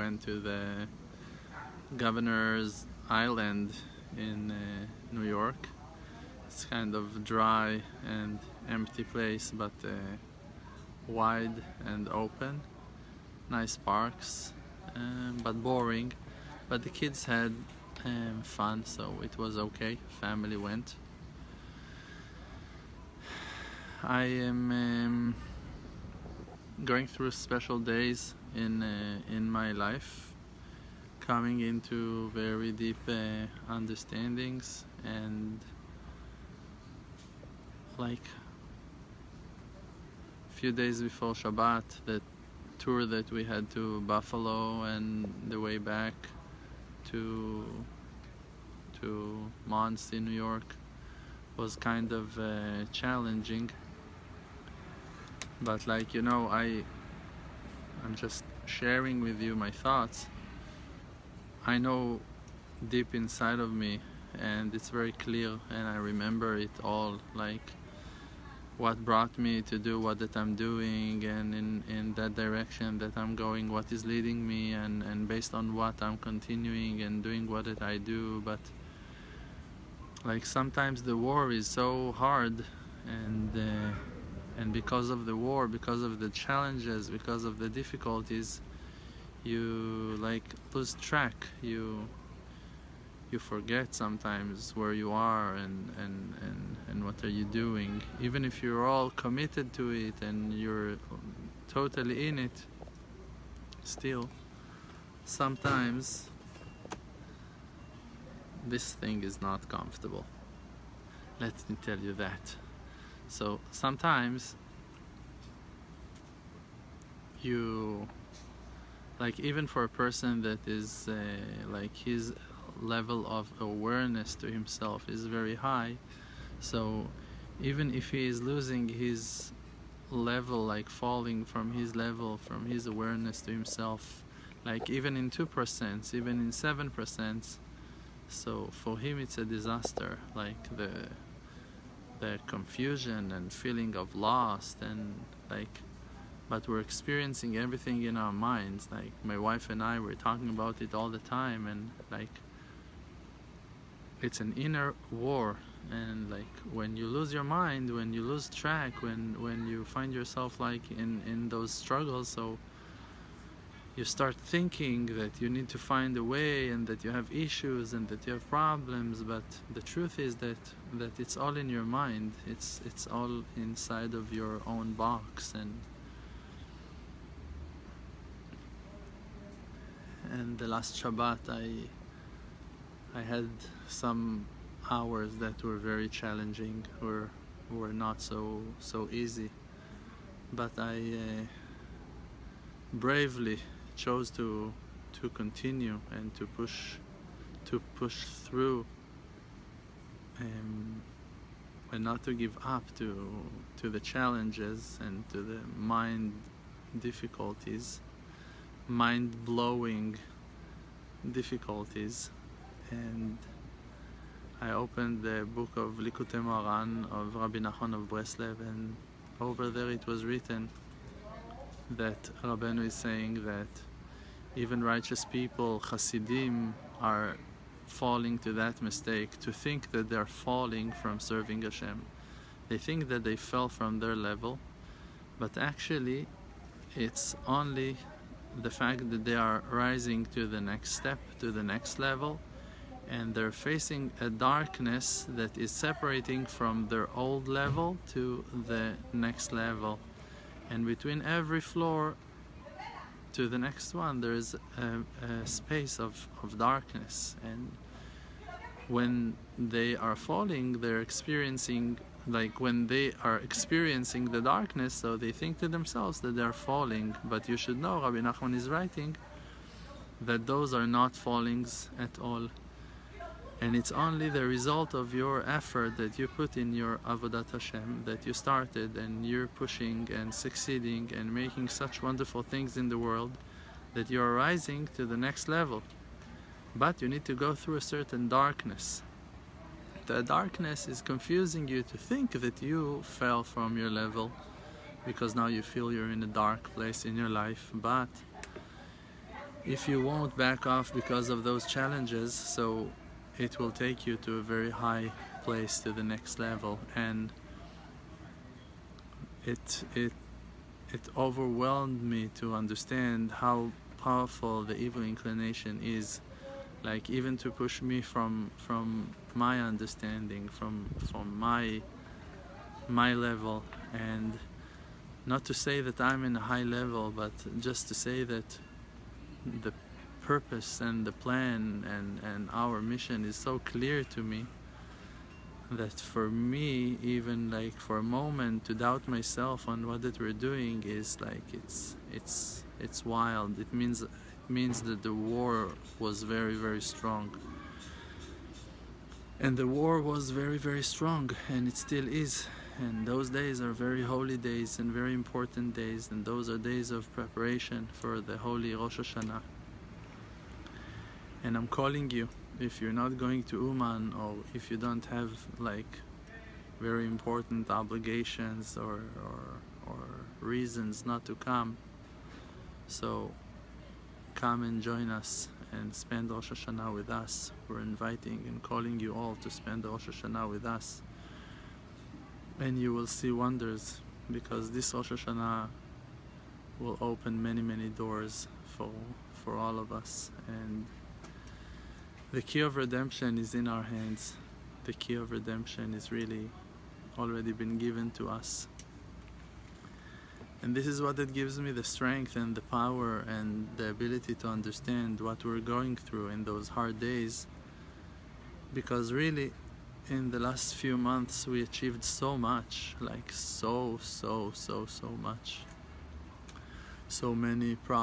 went to the Governor's Island in New York. It's kind of dry and empty place, but wide and open. Nice parks, but boring. But the kids had fun, so it was okay. Family went. I am going through special days in my life, coming into very deep understandings, and like a few days before Shabbat, that tour that we had to Buffalo and the way back to Monsey, New York, was kind of challenging. But like, you know, I'm just sharing with you my thoughts. I know deep inside of me, and it's very clear, and I remember it all, like what brought me to do what that I'm doing, and in that direction that I'm going, what is leading me, and based on what I'm continuing and doing what that I do. But like sometimes the war is so hard, and because of the war, because of the challenges, because of the difficulties, you like lose track. You forget sometimes where you are and what are you doing. Even if you're all committed to it and you're totally in it, still sometimes this thing is not comfortable. Let me tell you that. So sometimes you, like, even for a person that is like his level of awareness to himself is very high, so even if he is losing his level, like falling from his level, from his awareness to himself, like even in 2%, even in 7%, so for him it's a disaster. Like the confusion and feeling of lost, and like, but we're experiencing everything in our minds. Like my wife and I were talking about it all the time, and like it's an inner war. And like when you lose your mind, when you lose track, when you find yourself like in those struggles, so you start thinking that you need to find a way, and that you have issues, and that you have problems. But the truth is that it's all in your mind. It's all inside of your own box. And the last Shabbat I had some hours that were very challenging, were not so easy, but I bravely chose to continue and to push through, and not to give up to the challenges and to the mind-blowing difficulties. And I opened the book of Likutei Moharan of Rabbi Nachman of Breslev, and over there it was written that Rabbeinu is saying that even righteous people, Hasidim, are falling to that mistake, to think that they're falling from serving Hashem. They think that they fell from their level, but actually it's only the fact that they are rising to the next step, to the next level, and they're facing a darkness that is separating from their old level to the next level. And between every floor to the next one, there's a space of darkness. And when they are falling, they're experiencing, like when they are experiencing the darkness, so they think to themselves that they're falling. But you should know, Rabbi Nachman is writing that those are not fallings at all. And it's only the result of your effort that you put in your Avodat Hashem, that you started, and you're pushing and succeeding and making such wonderful things in the world, that you're rising to the next level. But you need to go through a certain darkness. The darkness is confusing you to think that you fell from your level, because now you feel you're in a dark place in your life. But if you won't back off because of those challenges, so it will take you to a very high place, to the next level. And it overwhelmed me to understand how powerful the evil inclination is, like even to push me from my understanding, from my level. And not to say that I'm in a high level, but just to say that the purpose and the plan and our mission is so clear to me, that for me, even like for a moment, to doubt myself on what that we're doing is like, it's wild. It means that the war was very, very strong. And the war was very, very strong, and it still is. And those days are very holy days and very important days, and those are days of preparation for the holy Rosh Hashanah. And I'm calling you, if you're not going to Uman, or if you don't have like very important obligations or reasons not to come, so come and join us and spend Rosh Hashanah with us. We're inviting and calling you all to spend Rosh Hashanah with us, and you will see wonders, because this Rosh Hashanah will open many, many doors for all of us. And the key of redemption is in our hands. The key of redemption is really already been given to us. And this is what it gives me the strength and the power and the ability to understand what we're going through in those hard days. Because really, in the last few months, we achieved so much, like so much. So many projects.